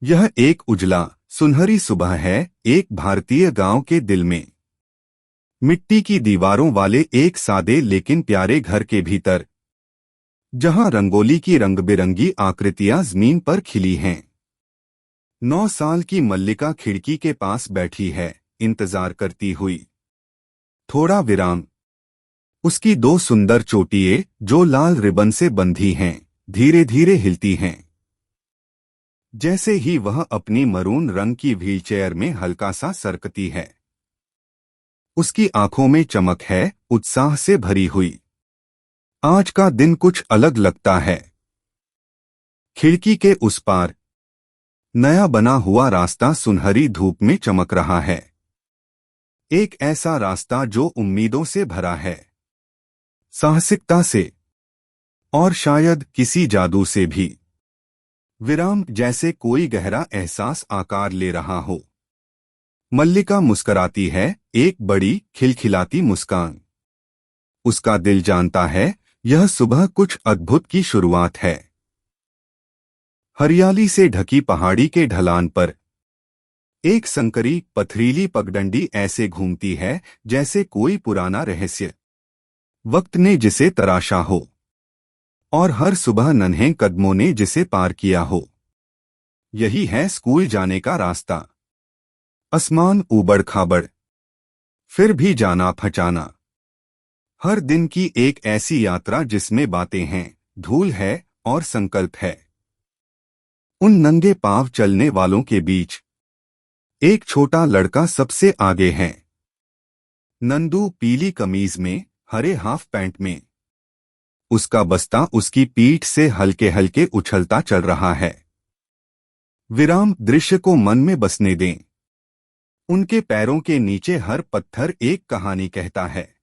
यह एक उजला सुनहरी सुबह है एक भारतीय गांव के दिल में। मिट्टी की दीवारों वाले एक सादे लेकिन प्यारे घर के भीतर, जहां रंगोली की रंग-बिरंगी आकृतियां जमीन पर खिली हैं। 9 साल की मल्लिका खिड़की के पास बैठी है, इंतजार करती हुई। थोड़ा विराम। उसकी 2 सुंदर चोटियां जो लाल रिबन से बंधी हैं, धीरे धीरे हिलती हैं। जैसे ही वह अपनी मरून रंग की व्हीलचेयर में हल्का सा सरकती है। उसकी आंखों में चमक है, उत्साह से भरी हुई। आज का दिन कुछ अलग लगता है। खिड़की के उस पार नया बना हुआ रास्ता सुनहरी धूप में चमक रहा है। एक ऐसा रास्ता जो उम्मीदों से भरा है, साहसिकता से, और शायद किसी जादू से भी। विराम, जैसे कोई गहरा एहसास आकार ले रहा हो। मल्लिका मुस्कराती है, एक बड़ी खिलखिलाती मुस्कान। उसका दिल जानता है यह सुबह कुछ अद्भुत की शुरुआत है। हरियाली से ढकी पहाड़ी के ढलान पर एक संकरी पथरीली पगडंडी ऐसे घूमती है जैसे कोई पुराना रहस्य वक्त ने जिसे तराशा हो, और हर सुबह नन्हे कदमों ने जिसे पार किया हो। यही है स्कूल जाने का रास्ता। आसमान ऊबड़ खाबड़, फिर भी जाना पहचाना। हर दिन की एक ऐसी यात्रा जिसमें बातें हैं, धूल है और संकल्प है। उन नंगे पांव चलने वालों के बीच एक छोटा लड़का सबसे आगे है। नंदू पीली कमीज में, हरे हाफ पैंट में। उसका बस्ता उसकी पीठ से हल्के हल्के उछलता चल रहा है। विराम, दृश्य को मन में बसने दें। उनके पैरों के नीचे हर पत्थर एक कहानी कहता है।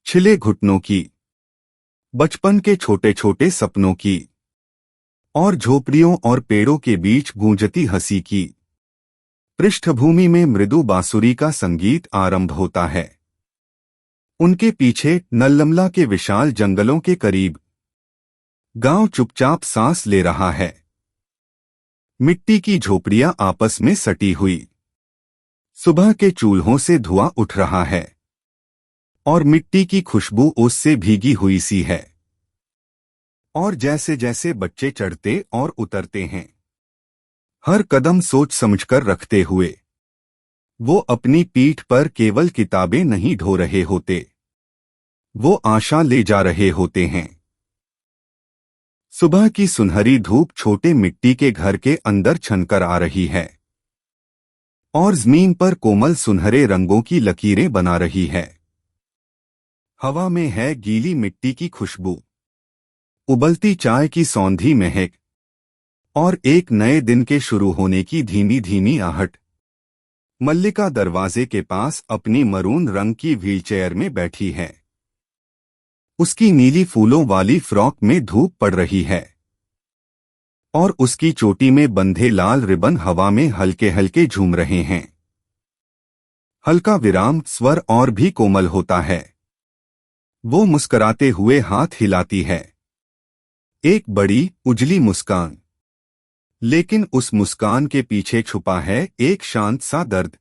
छिले घुटनों की, बचपन के छोटे छोटे सपनों की, और झोपड़ियों और पेड़ों के बीच गूंजती हंसी की। पृष्ठभूमि में मृदु बांसुरी का संगीत आरंभ होता है। उनके पीछे नल्लमला के विशाल जंगलों के करीब गांव चुपचाप सांस ले रहा है। मिट्टी की झोपड़ियां आपस में सटी हुई। सुबह के चूल्हों से धुआं उठ रहा है, और मिट्टी की खुशबू उससे भीगी हुई सी है। और जैसे जैसे बच्चे चढ़ते और उतरते हैं, हर कदम सोच समझकर रखते हुए, वो अपनी पीठ पर केवल किताबें नहीं ढो रहे होते, वो आशा ले जा रहे होते हैं। सुबह की सुनहरी धूप छोटे मिट्टी के घर के अंदर छनकर आ रही है, और जमीन पर कोमल सुनहरे रंगों की लकीरें बना रही है। हवा में है गीली मिट्टी की खुशबू, उबलती चाय की सौंधी महक, और एक नए दिन के शुरू होने की धीमी धीमी आहट। मल्लिका दरवाजे के पास अपनी मरून रंग की व्हीलचेयर में बैठी है। उसकी नीली फूलों वाली फ्रॉक में धूप पड़ रही है, और उसकी चोटी में बंधे लाल रिबन हवा में हल्के हल्के झूम रहे हैं। हल्का विराम, स्वर और भी कोमल होता है। वो मुस्कराते हुए हाथ हिलाती है। एक बड़ी उजली मुस्कान, लेकिन उस मुस्कान के पीछे छुपा है एक शांत सा दर्द।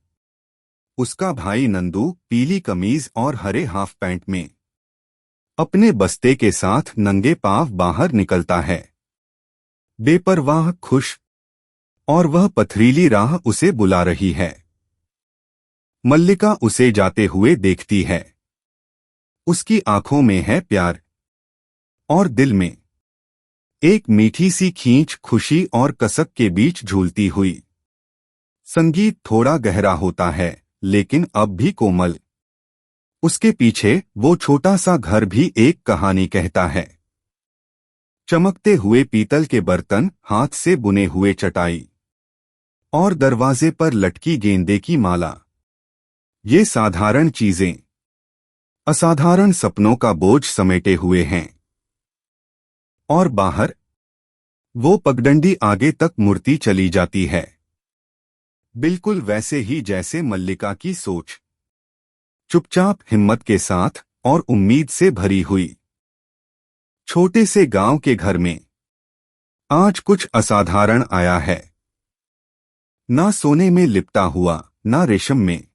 उसका भाई नंदू पीली कमीज और हरे हाफ पैंट में अपने बस्ते के साथ नंगे पांव बाहर निकलता है, बेपरवाह, खुश, और वह पथरीली राह उसे बुला रही है। मल्लिका उसे जाते हुए देखती है। उसकी आंखों में है प्यार, और दिल में एक मीठी सी खींच, खुशी और कसक के बीच झूलती हुई। संगीत थोड़ा गहरा होता है, लेकिन अब भी कोमल। उसके पीछे वो छोटा सा घर भी एक कहानी कहता है। चमकते हुए पीतल के बर्तन, हाथ से बुने हुए चटाई, और दरवाजे पर लटकी गेंदे की माला। ये साधारण चीजें असाधारण सपनों का बोझ समेटे हुए हैं। और बाहर वो पगडंडी आगे तक मुड़ती चली जाती है, बिल्कुल वैसे ही जैसे मल्लिका की सोच। चुपचाप, हिम्मत के साथ, और उम्मीद से भरी हुई। छोटे से गांव के घर में आज कुछ असाधारण आया है। ना सोने में लिपटा हुआ, ना रेशम में,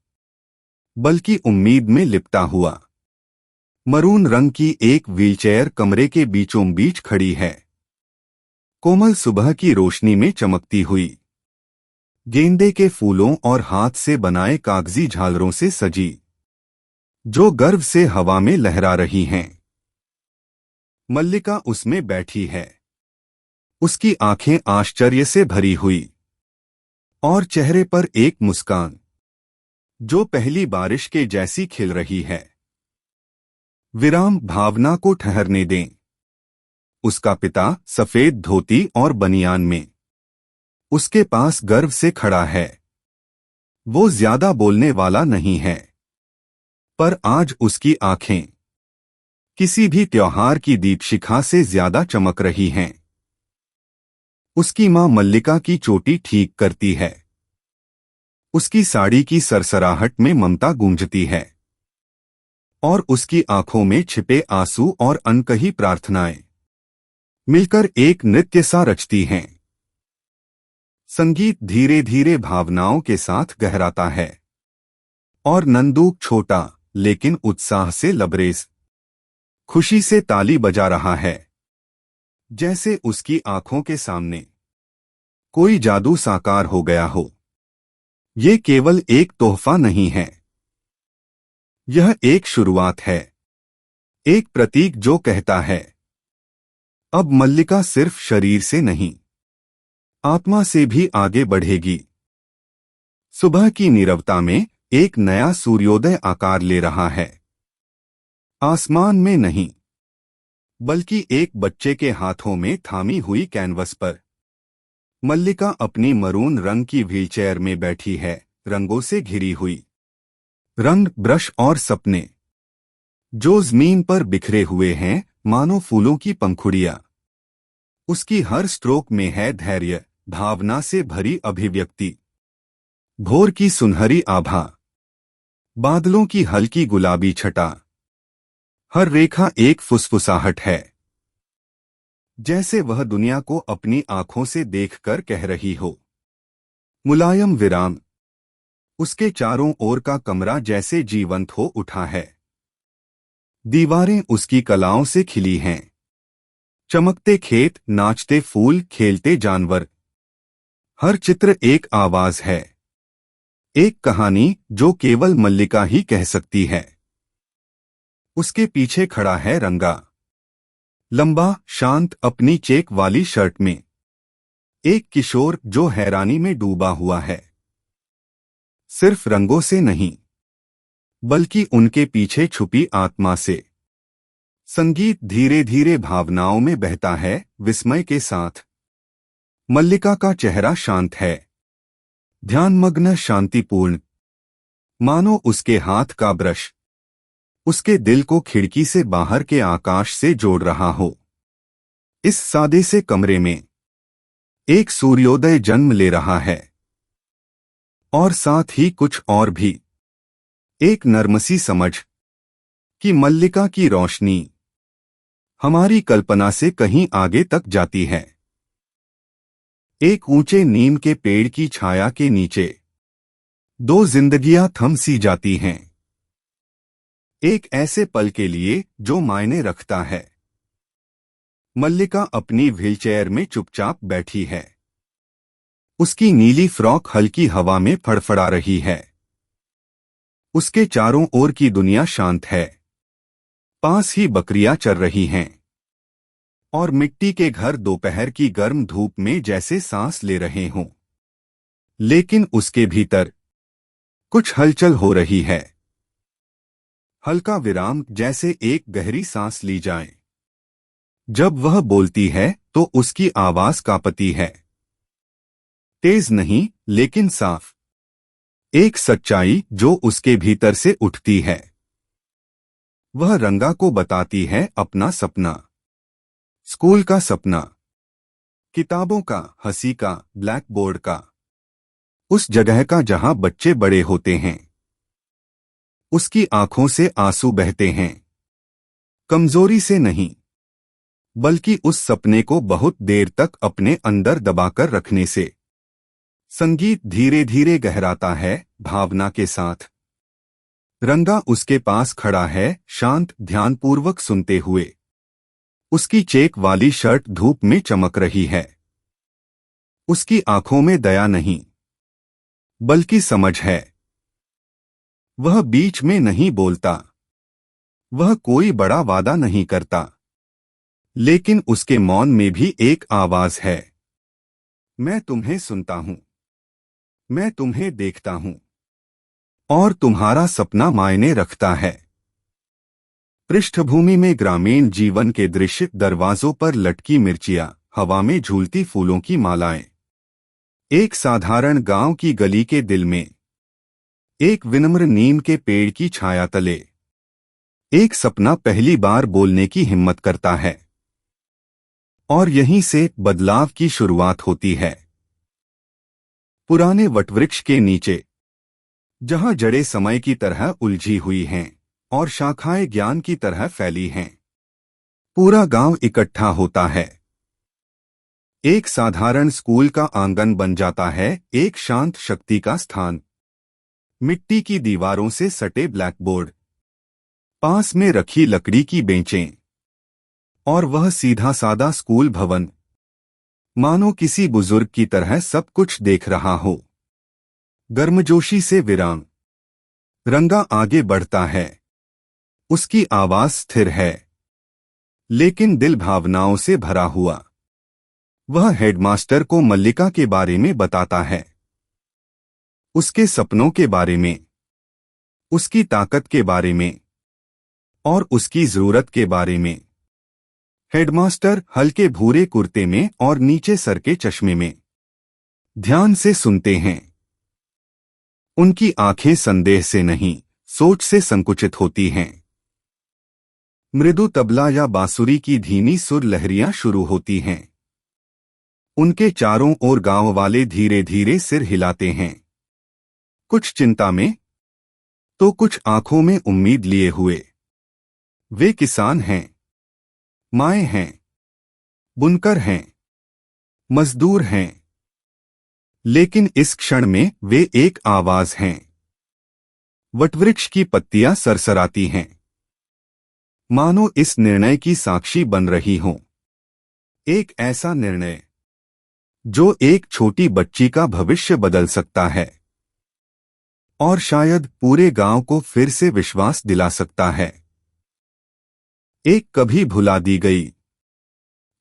बल्कि उम्मीद में लिपटा हुआ। मरून रंग की एक व्हीलचेयर कमरे के बीचों बीच खड़ी है, कोमल सुबह की रोशनी में चमकती हुई, गेंदे के फूलों और हाथ से बनाए कागजी झालरों से सजी, जो गर्व से हवा में लहरा रही हैं। मल्लिका उसमें बैठी है, उसकी आंखें आश्चर्य से भरी हुई और चेहरे पर एक मुस्कान जो पहली बारिश के जैसी खिल रही है। विराम, भावना को ठहरने दें। उसका पिता सफेद धोती और बनियान में उसके पास गर्व से खड़ा है। वो ज्यादा बोलने वाला नहीं है, पर आज उसकी आंखें किसी भी त्योहार की दीपशिखा से ज्यादा चमक रही हैं। उसकी मां मल्लिका की चोटी ठीक करती है, उसकी साड़ी की सरसराहट में ममता गूंजती है और उसकी आंखों में छिपे आंसू और अनकही प्रार्थनाएं मिलकर एक नृत्य सा रचती हैं। संगीत धीरे धीरे भावनाओं के साथ गहराता है और नंदू छोटा लेकिन उत्साह से लबरेज खुशी से ताली बजा रहा है, जैसे उसकी आंखों के सामने कोई जादू साकार हो गया हो। ये केवल एक तोहफा नहीं है, यह एक शुरुआत है, एक प्रतीक जो कहता है अब मल्लिका सिर्फ शरीर से नहीं, आत्मा से भी आगे बढ़ेगी। सुबह की नीरवता में एक नया सूर्योदय आकार ले रहा है, आसमान में नहीं, बल्कि एक बच्चे के हाथों में थामी हुई कैनवस पर। मल्लिका अपनी मरून रंग की व्हीलचेयर में बैठी है, रंगों से घिरी हुई, रंग, ब्रश और सपने जो जमीन पर बिखरे हुए हैं मानो फूलों की पंखुड़ियां। उसकी हर स्ट्रोक में है धैर्य, भावना से भरी अभिव्यक्ति। भोर की सुनहरी आभा, बादलों की हल्की गुलाबी छटा, हर रेखा एक फुसफुसाहट है, जैसे वह दुनिया को अपनी आंखों से देखकर कह रही हो। मुलायम विराम, उसके चारों ओर का कमरा जैसे जीवंत हो उठा है। दीवारें उसकी कलाओं से खिली हैं, चमकते खेत, नाचते फूल, खेलते जानवर। हर चित्र एक आवाज है, एक कहानी जो केवल मल्लिका ही कह सकती है। उसके पीछे खड़ा है रंगा, लंबा, शांत, अपनी चेक वाली शर्ट में, एक किशोर जो हैरानी में डूबा हुआ है, सिर्फ रंगों से नहीं, बल्कि उनके पीछे छुपी आत्मा से। संगीत धीरे धीरे भावनाओं में बहता है, विस्मय के साथ। मल्लिका का चेहरा शांत है, ध्यानमग्न, शांतिपूर्ण, मानो उसके हाथ का ब्रश उसके दिल को खिड़की से बाहर के आकाश से जोड़ रहा हो। इस सादे से कमरे में एक सूर्योदय जन्म ले रहा है और साथ ही कुछ और भी, एक नर्मसी समझ कि मल्लिका की रोशनी हमारी कल्पना से कहीं आगे तक जाती है। एक ऊंचे नीम के पेड़ की छाया के नीचे दो जिंदगियां थम सी जाती हैं, एक ऐसे पल के लिए जो मायने रखता है। मल्लिका अपनी व्हीलचेयर में चुपचाप बैठी है, उसकी नीली फ्रॉक हल्की हवा में फड़फड़ा रही है। उसके चारों ओर की दुनिया शांत है, पास ही बकरियां चर रही हैं और मिट्टी के घर दोपहर की गर्म धूप में जैसे सांस ले रहे हों। लेकिन उसके भीतर कुछ हलचल हो रही है, हल्का विराम, जैसे एक गहरी सांस ली जाए। जब वह बोलती है तो उसकी आवाज कांपती है, तेज नहीं लेकिन साफ, एक सच्चाई जो उसके भीतर से उठती है। वह रंगा को बताती है अपना सपना, स्कूल का सपना, किताबों का, हंसी का, ब्लैक बोर्ड का, उस जगह का जहां बच्चे बड़े होते हैं। उसकी आंखों से आंसू बहते हैं, कमजोरी से नहीं, बल्कि उस सपने को बहुत देर तक अपने अंदर दबाकर रखने से। संगीत धीरे धीरे गहराता है, भावना के साथ। रंगा उसके पास खड़ा है, शांत, ध्यानपूर्वक सुनते हुए। उसकी चेक वाली शर्ट धूप में चमक रही है। उसकी आंखों में दया नहीं, बल्कि समझ है। वह बीच में नहीं बोलता, वह कोई बड़ा वादा नहीं करता, लेकिन उसके मौन में भी एक आवाज है। मैं तुम्हें सुनता हूं, मैं तुम्हें देखता हूं, और तुम्हारा सपना मायने रखता है। पृष्ठभूमि में ग्रामीण जीवन के दृश्य, दरवाजों पर लटकी मिर्चियां, हवा में झूलती फूलों की मालाएं। एक साधारण गांव की गली के दिल में, एक विनम्र नीम के पेड़ की छाया तले, एक सपना पहली बार बोलने की हिम्मत करता है। और यहीं से बदलाव की शुरुआत होती है। पुराने वटवृक्ष के नीचे, जहां जड़ें समय की तरह उलझी हुई हैं और शाखाएं ज्ञान की तरह फैली हैं, पूरा गांव इकट्ठा होता है। एक साधारण स्कूल का आंगन बन जाता है एक शांत शक्ति का स्थान। मिट्टी की दीवारों से सटे ब्लैकबोर्ड, पास में रखी लकड़ी की बेंचें, और वह सीधा सादा स्कूल भवन, मानो किसी बुजुर्ग की तरह सब कुछ देख रहा हो। गर्मजोशी से विराम। रंगा आगे बढ़ता है। उसकी आवाज स्थिर है, लेकिन दिल भावनाओं से भरा हुआ। वह हेडमास्टर को मल्लिका के बारे में बताता है, उसके सपनों के बारे में, उसकी ताकत के बारे में, और उसकी जरूरत के बारे में। हेडमास्टर हल्के भूरे कुर्ते में और नीचे सर के चश्मे में ध्यान से सुनते हैं। उनकी आंखें संदेह से नहीं, सोच से संकुचित होती हैं। मृदु तबला या बांसुरी की धीमी सुर लहरियां शुरू होती हैं। उनके चारों ओर गांव वाले धीरे धीरे सिर हिलाते हैं, कुछ चिंता में तो कुछ आंखों में उम्मीद लिए हुए। वे किसान हैं, माएं हैं, बुनकर हैं, मजदूर हैं, लेकिन इस क्षण में वे एक आवाज हैं। वटवृक्ष की पत्तियां सरसराती हैं, मानो इस निर्णय की साक्षी बन रही हों। एक ऐसा निर्णय जो एक छोटी बच्ची का भविष्य बदल सकता है, और शायद पूरे गांव को फिर से विश्वास दिला सकता है। एक कभी भुला दी गई,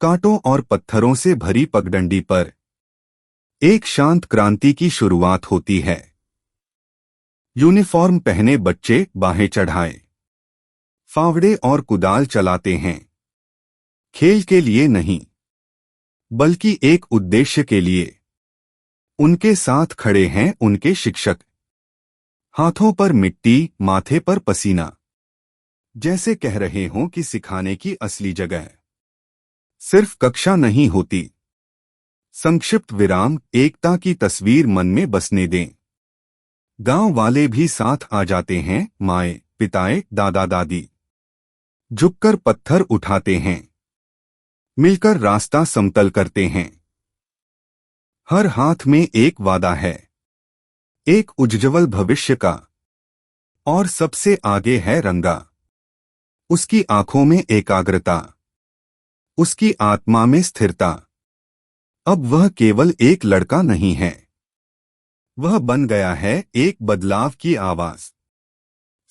कांटों और पत्थरों से भरी पगडंडी पर एक शांत क्रांति की शुरुआत होती है। यूनिफॉर्म पहने बच्चे बाहें चढ़ाए, फावड़े और कुदाल चलाते हैं। खेल के लिए नहीं, बल्कि एक उद्देश्य के लिए। उनके साथ खड़े हैं उनके शिक्षक, हाथों पर मिट्टी, माथे पर पसीना, जैसे कह रहे हों कि सिखाने की असली जगह सिर्फ कक्षा नहीं होती। संक्षिप्त विराम। एकता की तस्वीर मन में बसने दें। गांव वाले भी साथ आ जाते हैं, माएं, पिताएं, दादा दादी झुककर पत्थर उठाते हैं, मिलकर रास्ता समतल करते हैं। हर हाथ में एक वादा है, एक उज्ज्वल भविष्य का। और सबसे आगे है रंगा। उसकी आंखों में एकाग्रता, उसकी आत्मा में स्थिरता। अब वह केवल एक लड़का नहीं है, वह बन गया है एक बदलाव की आवाज।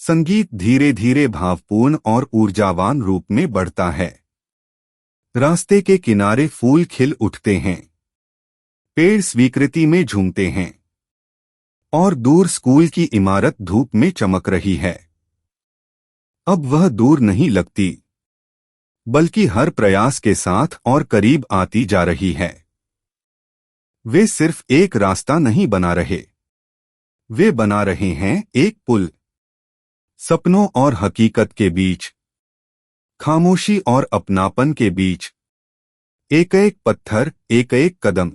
संगीत धीरे धीरे भावपूर्ण और ऊर्जावान रूप में बढ़ता है। रास्ते के किनारे फूल खिल उठते हैं, पेड़ स्वीकृति में झूमते हैं, और दूर स्कूल की इमारत धूप में चमक रही है। अब वह दूर नहीं लगती, बल्कि हर प्रयास के साथ और करीब आती जा रही है। वे सिर्फ एक रास्ता नहीं बना रहे, वे बना रहे हैं एक पुल। सपनों और हकीकत के बीच, खामोशी और अपनापन के बीच, एक एक पत्थर, एक एक कदम।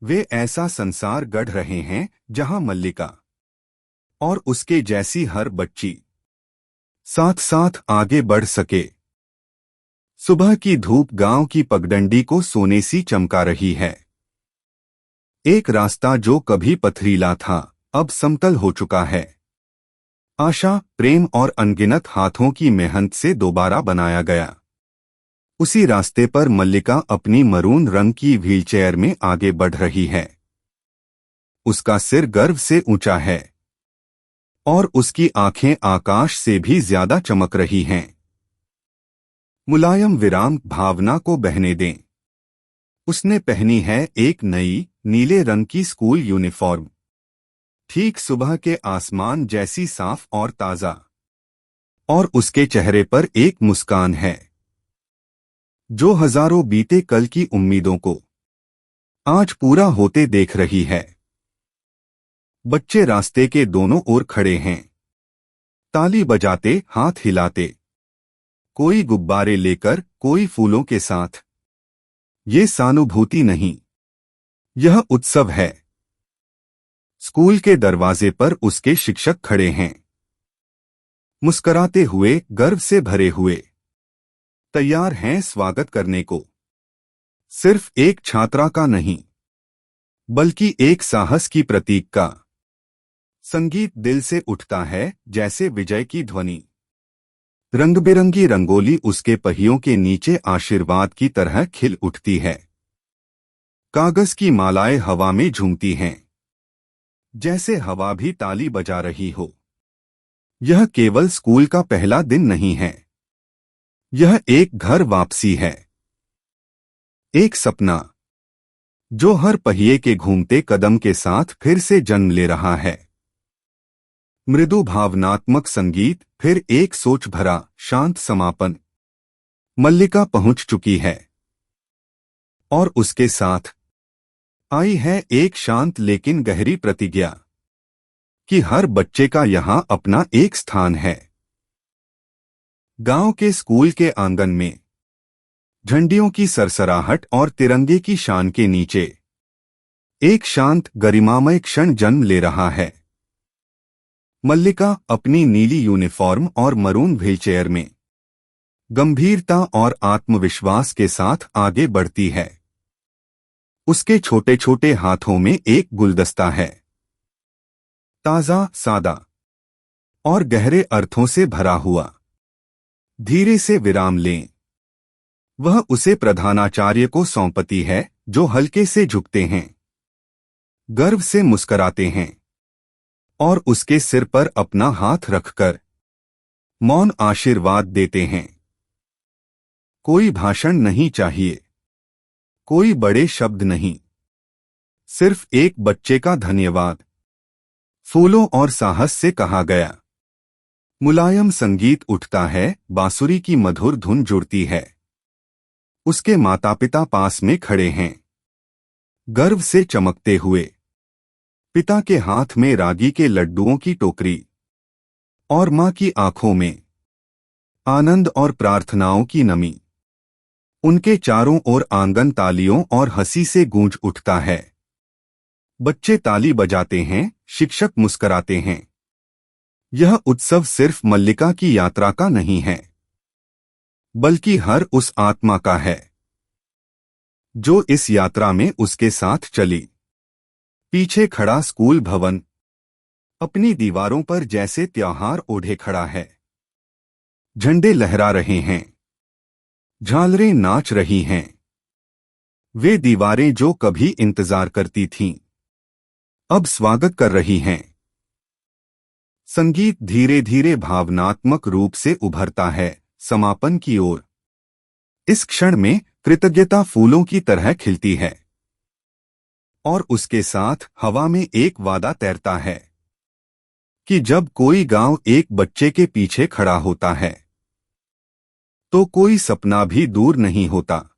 वे ऐसा संसार गढ़ रहे हैं जहां मल्लिका और उसके जैसी हर बच्ची साथ साथ आगे बढ़ सके। सुबह की धूप गांव की पगडंडी को सोने सी चमका रही है। एक रास्ता जो कभी पथरीला था अब समतल हो चुका है। आशा, प्रेम और अनगिनत हाथों की मेहनत से दोबारा बनाया गया। उसी रास्ते पर मल्लिका अपनी मरून रंग की व्हीलचेयर में आगे बढ़ रही है। उसका सिर गर्व से ऊंचा है और उसकी आंखें आकाश से भी ज्यादा चमक रही हैं। मुलायम विराम भावना को बहने दें। उसने पहनी है एक नई नीले रंग की स्कूल यूनिफॉर्म, ठीक सुबह के आसमान जैसी साफ और ताजा। और उसके चेहरे पर एक मुस्कान है जो हजारों बीते कल की उम्मीदों को आज पूरा होते देख रही है। बच्चे रास्ते के दोनों ओर खड़े हैं, ताली बजाते, हाथ हिलाते, कोई गुब्बारे लेकर, कोई फूलों के साथ। ये सहानुभूति नहीं, यह उत्सव है। स्कूल के दरवाजे पर उसके शिक्षक खड़े हैं, मुस्कराते हुए, गर्व से भरे हुए, तैयार हैं स्वागत करने को। सिर्फ एक छात्रा का नहीं, बल्कि एक साहस की प्रतीक का। संगीत दिल से उठता है जैसे विजय की ध्वनि। रंग-बिरंगी रंगोली उसके पहियों के नीचे आशीर्वाद की तरह खिल उठती है। कागज की मालाएं हवा में झूमती हैं, जैसे हवा भी ताली बजा रही हो। यह केवल स्कूल का पहला दिन नहीं है, यह एक घर वापसी है। एक सपना जो हर पहिए के घूमते कदम के साथ फिर से जन्म ले रहा है। मृदु भावनात्मक संगीत, फिर एक सोच भरा शांत समापन। मल्लिका पहुंच चुकी है और उसके साथ आई है एक शांत लेकिन गहरी प्रतिज्ञा कि हर बच्चे का यहां अपना एक स्थान है। गांव के स्कूल के आंगन में झंडियों की सरसराहट और तिरंगे की शान के नीचे एक शांत गरिमामय क्षण जन्म ले रहा है। मल्लिका अपनी नीली यूनिफॉर्म और मरून व्हीलचेयर में गंभीरता और आत्मविश्वास के साथ आगे बढ़ती है। उसके छोटे छोटे हाथों में एक गुलदस्ता है, ताजा, सादा और गहरे अर्थों से भरा हुआ। धीरे से विराम लें। वह उसे प्रधानाचार्य को सौंपती है, जो हल्के से झुकते हैं, गर्व से मुस्कराते हैं और उसके सिर पर अपना हाथ रखकर मौन आशीर्वाद देते हैं। कोई भाषण नहीं चाहिए, कोई बड़े शब्द नहीं, सिर्फ एक बच्चे का धन्यवाद, फूलों और साहस से कहा गया। मुलायम संगीत उठता है, बांसुरी की मधुर धुन जुड़ती है। उसके माता पिता पास में खड़े हैं, गर्व से चमकते हुए। पिता के हाथ में रागी के लड्डुओं की टोकरी और मां की आंखों में आनंद और प्रार्थनाओं की नमी। उनके चारों ओर आंगन तालियों और हंसी से गूंज उठता है। बच्चे ताली बजाते हैं, शिक्षक मुस्कराते हैं। यह उत्सव सिर्फ मल्लिका की यात्रा का नहीं है, बल्कि हर उस आत्मा का है जो इस यात्रा में उसके साथ चली। पीछे खड़ा स्कूल भवन अपनी दीवारों पर जैसे त्योहार ओढ़े खड़ा है। झंडे लहरा रहे हैं, झालरें नाच रही हैं। वे दीवारें जो कभी इंतजार करती थीं, अब स्वागत कर रही हैं। संगीत धीरे धीरे भावनात्मक रूप से उभरता है, समापन की ओर। इस क्षण में कृतज्ञता फूलों की तरह खिलती है और उसके साथ हवा में एक वादा तैरता है कि जब कोई गांव एक बच्चे के पीछे खड़ा होता है, तो कोई सपना भी दूर नहीं होता।